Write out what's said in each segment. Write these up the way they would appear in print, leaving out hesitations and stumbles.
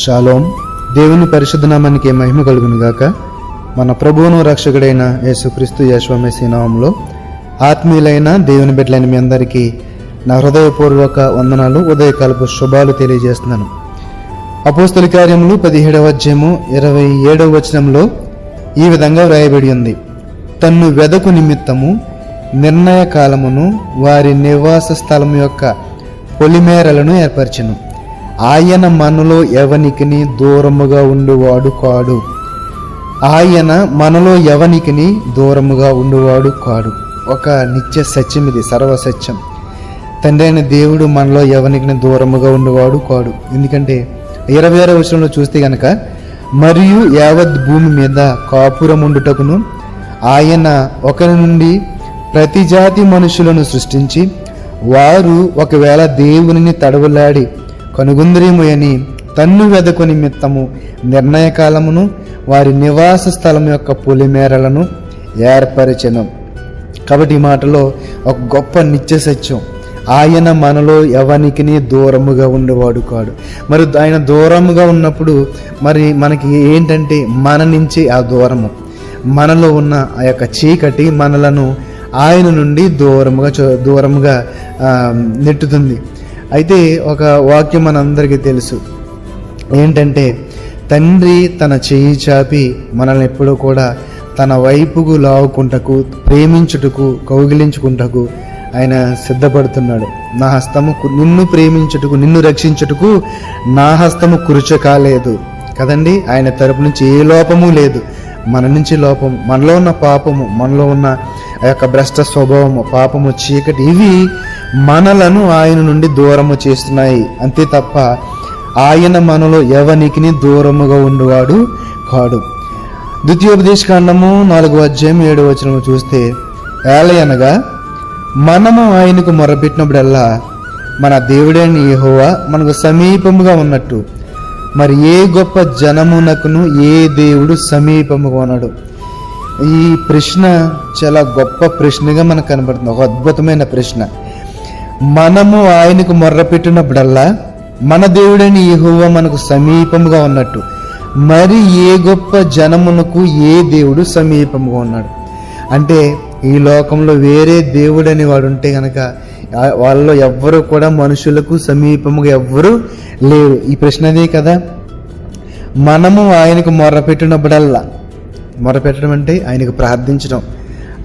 Shalom. దేవుని పరిశుద్ధ నామానికి మహిమ కలుగును గాక. మన ప్రభువును రక్షకుడైన యేసుక్రీస్తు యెహోవా మెస్సీ నామములో ఆత్మీయులైన దేవుని బిడ్డలైన మీ అందరికీ నా హృదయపూర్వక వందనాలు, ఉదయకాలపు శుభాలు తెలియజేస్తున్నాను. అపోస్తల కార్యములు 17వ అధ్యాయము 27వ వచనంలో ఈ విధంగా వ్రాయబడి ఉంది: తన్ను వెదకు నిమిత్తము నిర్ణయ కాలమును వారి నివాస స్థలము యొక్క పొలిమేరలను ఏర్పరచెను. ఆయన మనలో ఎవనికిని దూరముగా ఉండువాడు కాడు. ఆయన మనలో ఎవనికిని దూరముగా ఉండువాడు కాడు. ఒక నిత్య సత్యం ఇది, సర్వసత్యం. తండ్రి అయిన దేవుడు మనలో ఎవనికి దూరముగా ఉండేవాడు కాడు. ఎందుకంటే 26వ వచనంలో చూస్తే గనక, మరియు యావత్ భూమి మీద కాపురముండుటకును ఆయన ఒకరి నుండి ప్రతి జాతి మనుషులను సృష్టించి, వారు ఒకవేళ దేవునిని తడవలాడి కనుగొందరేమో అని తన్ను వెదకు నిమిత్తము నిర్ణయ కాలమును వారి నివాస స్థలం యొక్క పొలిమేరలను ఏర్పరిచెను. కాబట్టి ఈ మాటలో ఒక గొప్ప నిత్య సత్యం. ఆయన మనలో ఎవనికిని దూరముగా ఉండేవాడు కాడు. మరి ఆయన దూరముగా ఉన్నప్పుడు మరి మనకి ఏంటంటే, మన నుంచి ఆ మనలో ఉన్న ఆ యొక్క చీకటి మనలను ఆయన నుండి దూరముగా నెట్టుతుంది. అయితే ఒక వాక్యం మనందరికీ తెలుసు ఏంటంటే, తండ్రి తన చెయ్యి చాపి మనల్ని ఎప్పుడూ కూడా తన వైపుకు లావుకుంటకు, ప్రేమించుటకు, కౌగిలించుకుంటకు ఆయన సిద్ధపడుతున్నాడు. నా హస్తము నిన్ను ప్రేమించుటకు, నిన్ను రక్షించుటకు నా హస్తము కురుచ కాలేదు కదండి. ఆయన తరపు నుంచి ఏ లోపము లేదు. మన నుంచి లోపము, మనలో ఉన్న పాపము, మనలో ఉన్న ఆ యొక్క భ్రష్ట స్వభావము, పాపము, చీకటి, ఇవి మనలను ఆయన నుండి దూరము చేస్తున్నాయి. అంతే తప్ప ఆయన మనలో ఎవనికిని దూరముగా ఉండేవాడు కాడు. ద్వితీయోపదేశకాండము 4వ అధ్యాయం 7వ వచనము చూస్తే, ఏలయనగా మనము ఆయనకు మొరపెట్టినప్పుడల్లా మన దేవుడైన యెహోవా మనకు సమీపముగా ఉన్నట్టు మరి ఏ గొప్ప జనమునకును ఏ దేవుడు సమీపముగా ఉన్నాడు. ఈ ప్రశ్న చాలా గొప్ప ప్రశ్నగా మనకు కనబడుతుంది. ఒక అద్భుతమైన ప్రశ్న. మనము ఆయనకు మొర్రపెట్టినప్పుడల్లా మన దేవుడైన యెహోవా మనకు సమీపముగా ఉన్నట్టు మరి ఏ గొప్ప జనమునకు ఏ దేవుడు సమీపముగా ఉన్నాడు. అంటే ఈ లోకంలో వేరే దేవుడని వాడు ఉంటే కనుక వాళ్ళలో ఎవ్వరు కూడా మనుషులకు సమీపముగా ఎవ్వరూ లేరు. ఈ ప్రశ్న అదే కదా. మనము ఆయనకు మొర్రపెట్టినప్పుడల్లా, మొరపెట్టడం అంటే ఆయనకు ప్రార్థించడం,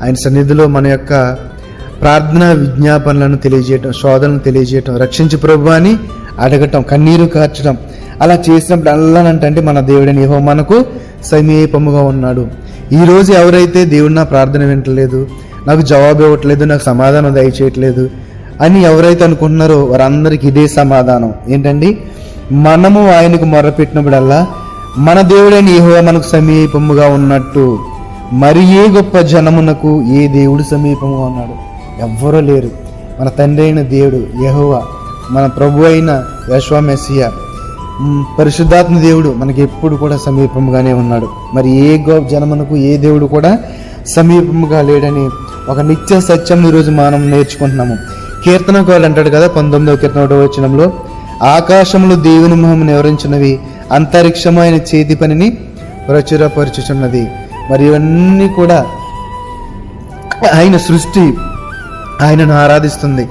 ఆయన సన్నిధిలో మన యొక్క ప్రార్థనా విజ్ఞాపనలను తెలియజేయటం, శోధనలు తెలియజేయటం, రక్షించు ప్రభు అని అడగటం, కన్నీరు కార్చడం, అలా చేసినప్పుడు అల్లానంటే మన దేవుడని యెహోవా మనకు సమీపముగా ఉన్నాడు. ఈరోజు ఎవరైతే దేవుడు నా ప్రార్థన వింటలేదు, నాకు జవాబు ఇవ్వట్లేదు, నాకు సమాధానం దయచేయట్లేదు అని ఎవరైతే అనుకుంటున్నారో వారందరికీ ఇదే సమాధానం. ఏంటండి? మనము ఆయనకు మొర్రపెట్టినప్పుడల్లా మన దేవుడైన యెహోవా మనకు సమీపముగా ఉన్నట్టు మరి ఏ గొప్ప జనమునకు ఏ దేవుడు సమీపముగా ఉన్నాడు. ఎవ్వరూ లేరు. మన తండ్రి అయిన దేవుడు యెహోవా, మన ప్రభు అయిన యెహోవా మెస్సియా, పరిశుద్ధాత్మ దేవుడు మనకి ఎప్పుడు కూడా సమీపముగానే ఉన్నాడు. మరి ఏ జనమునకు ఏ దేవుడు కూడా సమీపముగా లేడని ఒక నిత్య సత్యం ఈరోజు మనం నేర్చుకుంటున్నాము. కీర్తనకారుడు అంటాడు కదా, 19వ కీర్తన 1వ వచనంలో, ఆకాశములు దేవుని మహిమను వివరించినవి, అంతరిక్షము ఆయన చేతి పనిని ప్రచురపరచుచున్నది. మరి ఇవన్నీ కూడా ఆయన సృష్టి ఆయనను ఆరాధిస్తుంది,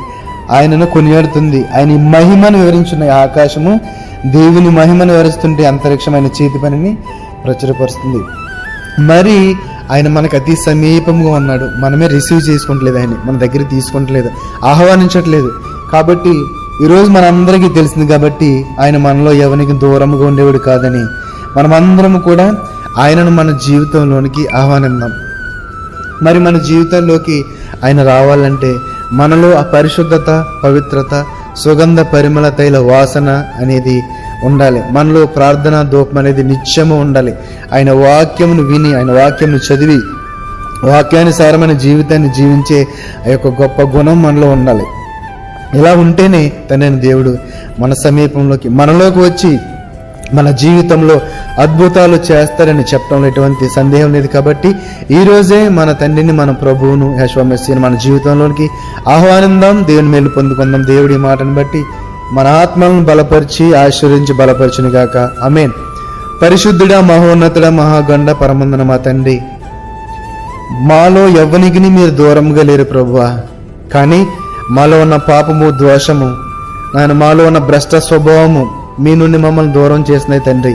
ఆయనను కొనియాడుతుంది. ఆయన మహిమను వివరించున్న ఆకాశము దేవుని మహిమను వివరిస్తుంటే అంతరిక్షం ఆయన చేతి పనిని ప్రచురపరుస్తుంది. మరి ఆయన మనకు అతి సమీపంగా ఉన్నాడు. మనమే రిసీవ్ చేసుకుంటలేదు, ఆయన మన దగ్గర తీసుకుంటలేదు, ఆహ్వానించట్లేదు. కాబట్టి ఈరోజు మనందరికీ తెలిసింది కాబట్టి ఆయన మనలో ఎవరికి దూరముగా ఉండేవాడు కాదని మనమందరం కూడా ఆయనను మన జీవితంలోనికి ఆహ్వానిద్దాం. మరి మన జీవితంలోకి ఆయన రావాలంటే మనలో ఆ పరిశుద్ధత, పవిత్రత, సుగంధ పరిమళ తైల వాసన అనేది ఉండాలి. మనలో ప్రార్థనా ధూపం అనేది నిత్యము ఉండాలి. ఆయన వాక్యమును విని, ఆయన వాక్యమును చదివి, వాక్యానుసారమైన జీవితాన్ని జీవించే ఆ యొక్క గొప్ప గుణం మనలో ఉండాలి. ఇలా ఉంటేనే తండ్రి దేవుడు మన సమీపంలోకి, మనలోకి వచ్చి మన జీవితంలో అద్భుతాలు చేస్తారని చెప్పడంలో ఎటువంటి సందేహం లేదు. కాబట్టి ఈరోజే మన తండ్రిని, మన ప్రభువును, యెహోవా మెస్సీని మన జీవితంలోనికి ఆహ్వానిద్దాం. దేవుని మేలు పొందుకుందాం. దేవుడి మాటను బట్టి మన ఆత్మలను బలపరిచి ఆశీర్వదించి బలపరచును గాక. ఆమేన్. పరిశుద్ధుడా, మహోన్నతుడా, మహాగండ పరమందున మా తండ్రి, మాలో ఎవ్వనికి మీరు దూరంగా లేరు ప్రభువా. కానీ మాలో ఉన్న పాపము, దోషము, నాయన మాలో ఉన్న భ్రష్ట స్వభావము మీ నుండి మమ్మల్ని దూరం చేసినాయి తండ్రి.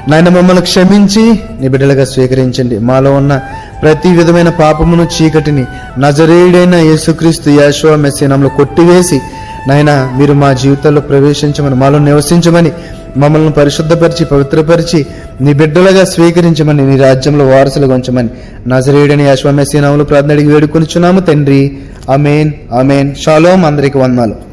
నాయన మమ్మల్ని క్షమించి నీ బిడ్డలుగా స్వీకరించండి. మాలో ఉన్న ప్రతి విధమైన పాపమును, చీకటిని నజరేయుడైన యేసుక్రీస్తు యెషువా మెస్సీయ నామములో కొట్టివేసి నాయన మీరు మా జీవితాల్లో ప్రవేశించమని, మాలో నివసించమని, మమ్మల్ని పరిశుద్ధపరిచి పవిత్రపరిచి నీ బిడ్డలుగా స్వీకరించమని, నీ రాజ్యంలో వారసులుగా ఉంచమని నజరేయుడైన యెషువా మెస్సీయ నామములో ప్రార్థన అడిగి వేడుకొనిచున్నాము తండ్రి. ఆమేన్, ఆమేన్. షాలోమ్. అందరికి వందనాలు.